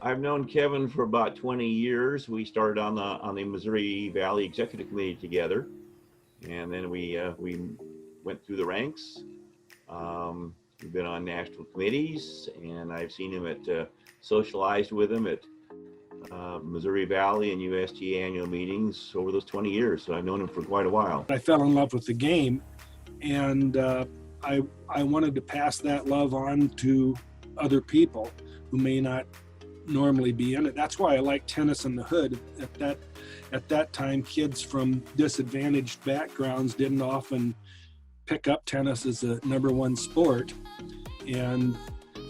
I've known Kevin for about 20 years. We started on the Missouri Valley Executive Committee together, and then we went through the ranks. We've been on national committees, and I've seen him socialized with him at Missouri Valley and USTA annual meetings over those 20 years. So I've known him for quite a while. I fell in love with the game, and I wanted to pass that love on to other people who may not normally be in it. That's why I like tennis in the hood. At that time, kids from disadvantaged backgrounds didn't often pick up tennis as a number one sport, and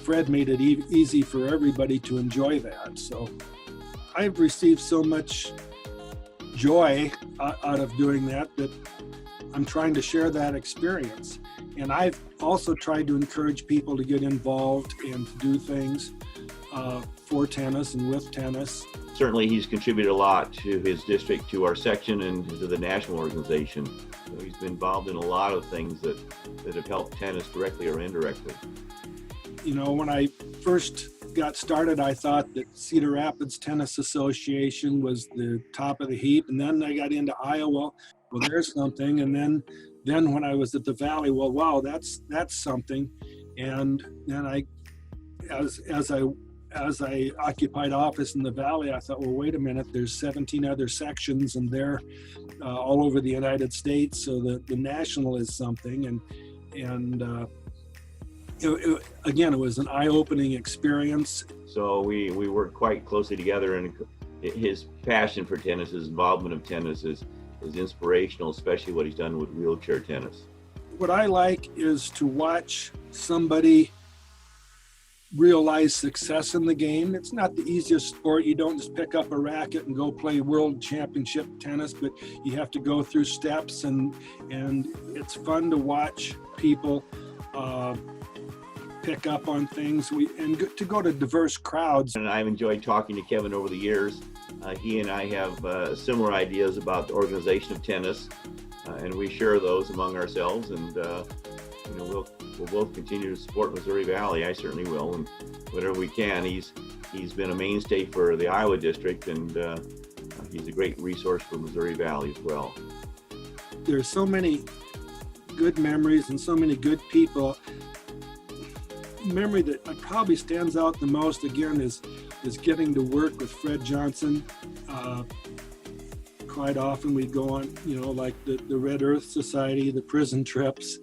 Fred made it easy for everybody to enjoy that. So I've received so much joy out of doing that I'm trying to share that experience. And I've also tried to encourage people to get involved and to do things for tennis and with tennis. Certainly he's contributed a lot to his district, to our section, and to the national organization. So he's been involved in a lot of things that have helped tennis directly or indirectly. You know, when I first got started, I thought that Cedar Rapids Tennis Association was the top of the heap, and then I got into Iowa. Well, there's something, and then when I was at the Valley, well, wow, that's something. And then as I occupied office in the Valley, I thought, well, wait a minute, there's 17 other sections, and they're all over the United States, so the national is something. And it was an eye-opening experience. So we work quite closely together, and his passion for tennis, his involvement of tennis is inspirational, especially what he's done with wheelchair tennis. What I like is to watch somebody realize success in the game. It's not the easiest sport. You don't just pick up a racket and go play world championship tennis, but you have to go through steps, and it's fun to watch people pick up on things to go to diverse crowds. And I've enjoyed talking to Kevin over the years. He and I have similar ideas about the organization of tennis, and we share those among ourselves. And we'll both continue to support Missouri Valley. I certainly will, and whatever we can. He's been a mainstay for the Iowa district, and he's a great resource for Missouri Valley as well. There's so many good memories and so many good people. Memory that probably stands out the most, again, is getting to work with Fred Johnson. Quite often we'd go on, like the Red Earth Society, the prison trips,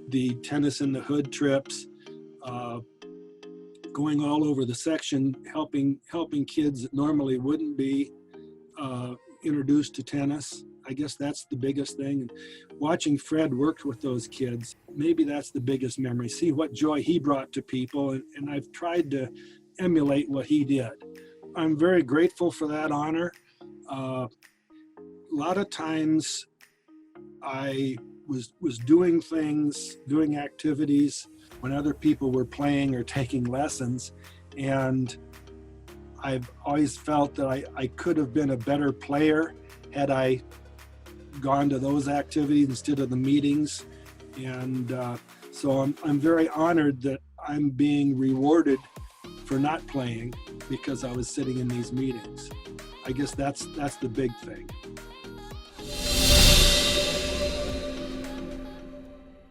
the tennis in the hood trips, going all over the section, helping kids that normally wouldn't be introduced to tennis. I guess that's the biggest thing. And watching Fred work with those kids, maybe that's the biggest memory. See what joy he brought to people, and I've tried to emulate what he did. I'm very grateful for that honor. A lot of times I was doing things, doing activities when other people were playing or taking lessons, and I've always felt that I could have been a better player had I gone to those activities instead of the meetings. And so I'm very honored that I'm being rewarded for not playing because I was sitting in these meetings. I guess that's the big thing.